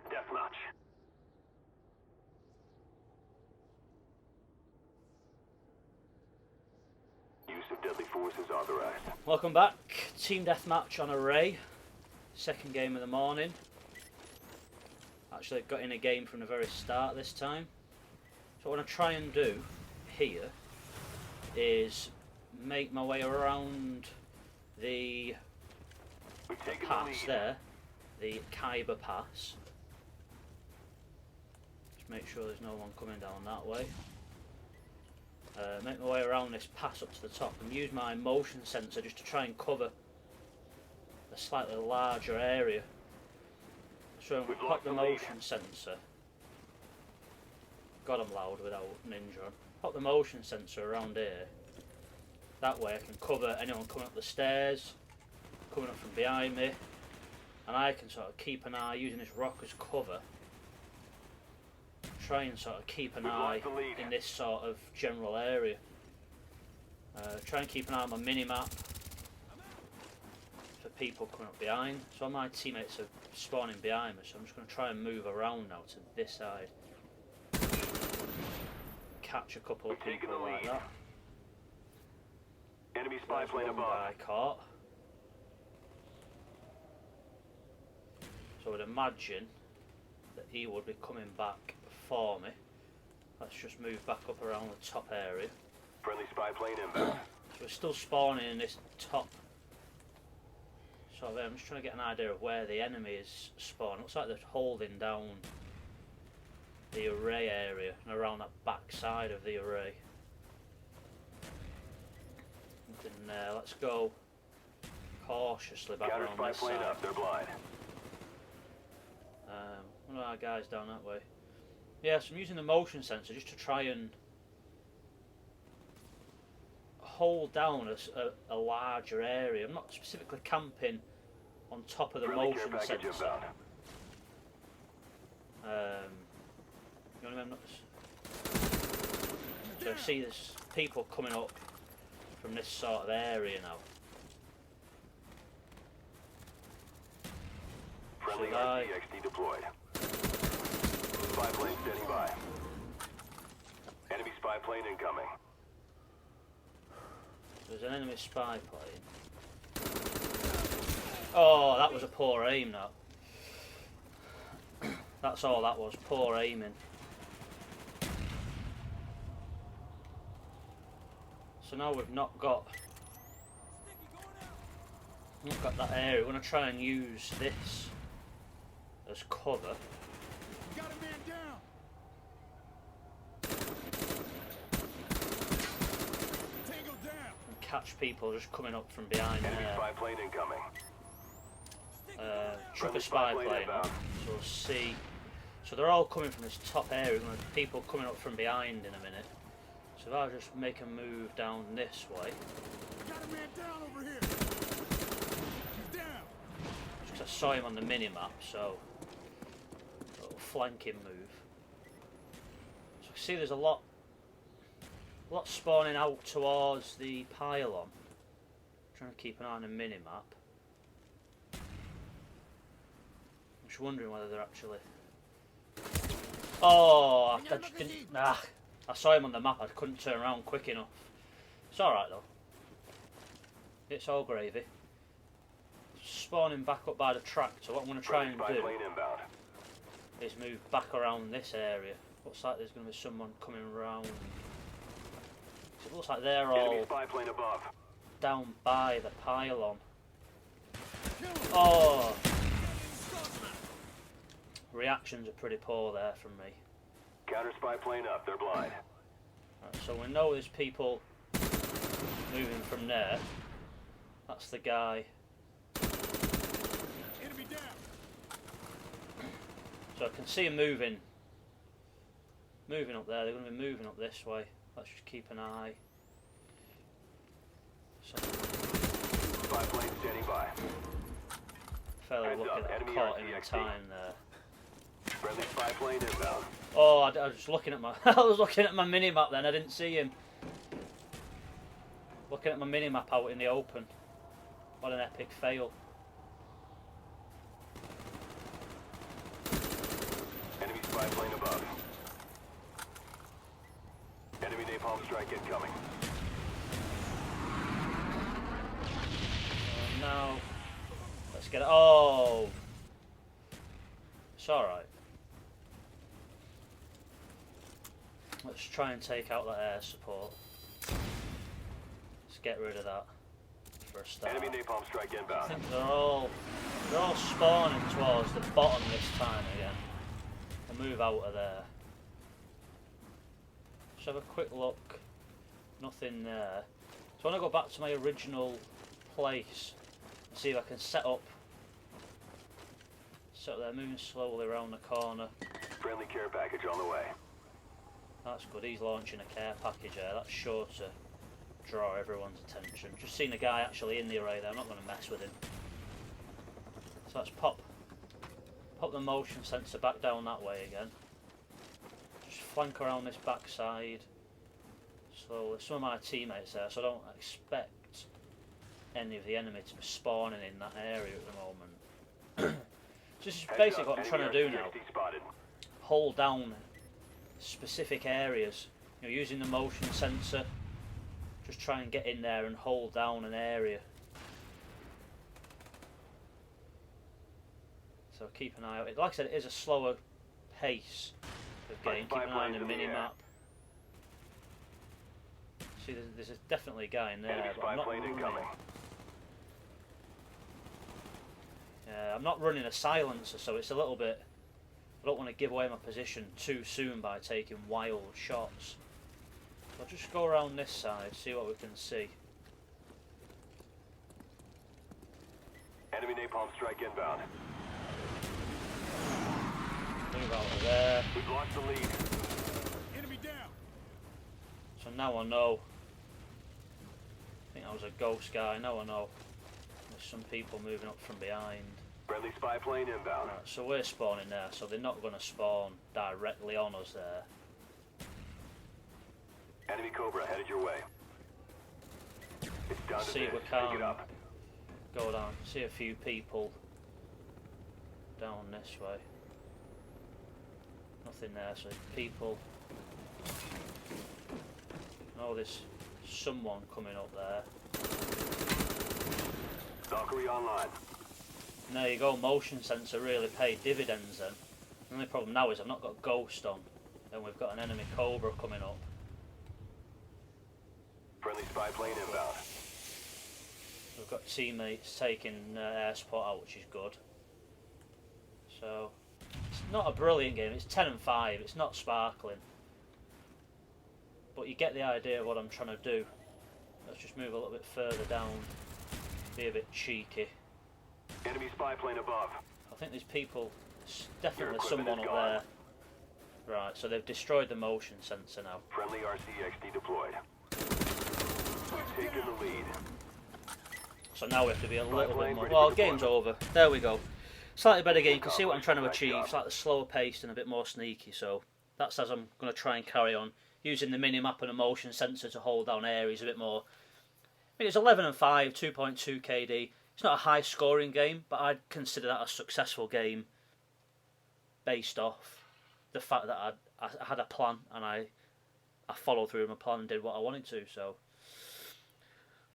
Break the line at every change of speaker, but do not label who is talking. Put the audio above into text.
Deathmatch. Use of deadly force is authorized.
Welcome back. Team Deathmatch on Array. Second game of the morning. Actually got in a game from the very start this time. So what I'm going to try and do here is make my way around the pass there, the Khyber Pass. Just make sure there's no one coming down that way. Make my way around this pass up to the top and use my motion sensor just to try and cover a slightly larger area. So we pop the motion sensor. God, I'm loud without Ninja on. Pop the motion sensor around here. That way I can cover anyone coming up the stairs, coming up from behind me, and I can sort of keep an eye using this rock as cover. Try and sort of keep an eye in this sort of general area. Try and keep an eye on my mini-map for people coming up behind. So my teammates are spawning behind me, so I'm just going to try and move around now to this side. Catch a couple of people like that.
Enemy spy plane above.
I caught. So I would imagine that he would be coming back for me. Let's just move back up around the top area.
Friendly spy plane inbound.
So we're still spawning in this top. So I'm just trying to get an idea of where the enemy is spawning. Looks like they're holding down the array area and around that back side of the array. Nothing there. Let's go cautiously back around this side.
Up. They're blind.
One of our guys down that way. Yeah, so I'm using the motion sensor just to try and hold down a larger area. I'm not specifically camping on top of the motion sensor. You know what I mean? So I see there's people coming up from this sort of area now.
Friendly RTXD deployed. Spy plane standing by. Enemy spy plane incoming.
There's an enemy spy plane. Oh, that was a poor aim now. That's all that was, poor aiming. So now we've not got that area. We're going to try and use this as cover.
Got a man down. Tango down.
And catch people just coming up from behind
Enemy
there.
spy plane incoming.
Chuck a spy plane. So we'll see. So they're all coming from this top area. We're going to have people coming up from behind in a minute. So if I just make a move down this way.
Got a man down over here. He's down.
Just 'cause I saw him on the mini-map, so a little flanking move. So you can see there's a lot spawning out towards the pylon. Trying to keep an eye on the mini-map. I'm just wondering whether they're actually... Oh, I just didn't... Nah. I saw him on the map, I couldn't turn around quick enough. It's alright though. It's all gravy. Spawning back up by the tractor, what I'm going to try and do is move back around this area. Looks like there's going to be someone coming around. It looks like they're all down by the pylon. Oh! Reactions are pretty poor there from me.
Counter spy plane up, they're blind.
Right, so we know there's people moving from there. That's the guy.
Enemy down.
So I can see him moving up there. They're going to be moving up this way. Let's just keep an eye. So,
spy plane standing by.
Fairly lucky that I caught him in time there.
Friendly spy plane inbound.
Oh, I was just looking at my I was looking at my mini map then. I didn't see him. Looking at my mini map out in the open. What an epic fail.
spy plane above. Enemy napalm strike incoming.
Now, let's get it. Oh! It's alright. Let's try and take out that air support. Let's get rid of that for a start.
Enemy napalm strike
I
inbound.
think they're all spawning towards the bottom this time again. We'll move out of there. Just have a quick look. Nothing there. So I want to go back to my original place and see if I can set up. So they're moving slowly around the corner.
Friendly care package on the way.
That's good. He's launching a care package there. That's sure to draw everyone's attention. Just seen a guy actually in the array there. I'm not going to mess with him. So let's pop the motion sensor back down that way again. Just flank around this backside slowly. Some of my teammates there, so I don't expect any of the enemy to be spawning in that area at the moment. So this is basically what I'm trying to do now. Hold down specific areas. You know, using the motion sensor. Just try and get in there and hold down an area. So keep an eye out. Like I said, it is a slower pace of game. Keep an eye on the mini-map. See, there's definitely a guy in there, but I'm not running. Yeah, I'm not running a silencer, so it's a little bit... I don't want to give away my position too soon by taking wild shots. So I'll just go around this side, see what we can see.
Enemy napalm strike inbound.
Move out of there.
We've lost the lead.
Enemy down.
So now I know. I think that was a ghost guy. Now I know. There's some people moving up from behind.
Friendly spy plane inbound.
Right, so we're spawning there, so they're not going to spawn directly on us there.
Enemy Cobra headed your way. It's down to
See if we
this. Pick it
can
up.
go down. See a few people down this way. Nothing there, so people. Oh, there's someone coming up there.
Valkyrie online.
And there you go, motion sensor really paid dividends then. The only problem now is I've not got Ghost on, and we've got an enemy Cobra coming up.
Friendly spy plane inbound.
We've got teammates taking air support out, which is good. So, it's not a brilliant game, it's 10 and 5, it's not sparkling. But you get the idea of what I'm trying to do. Let's just move a little bit further down, be a bit cheeky.
Enemy spy plane above.
I think there's people, definitely someone up there. Right, so they've destroyed the motion sensor now.
Friendly RCXD deployed. Taking the lead.
So now we have to be a little bit more... Well, game's over. There we go. Slightly better game. You can see what I'm trying to achieve. Slightly slower paced and a bit more sneaky. So that's as I'm going to try and carry on. Using the mini-map and a motion sensor to hold down areas a bit more. I mean, it's 11 and 5, 2.2 KD. It's not a high scoring game, but I'd consider that a successful game based off the fact that I had a plan and I followed through my plan and did what I wanted to. So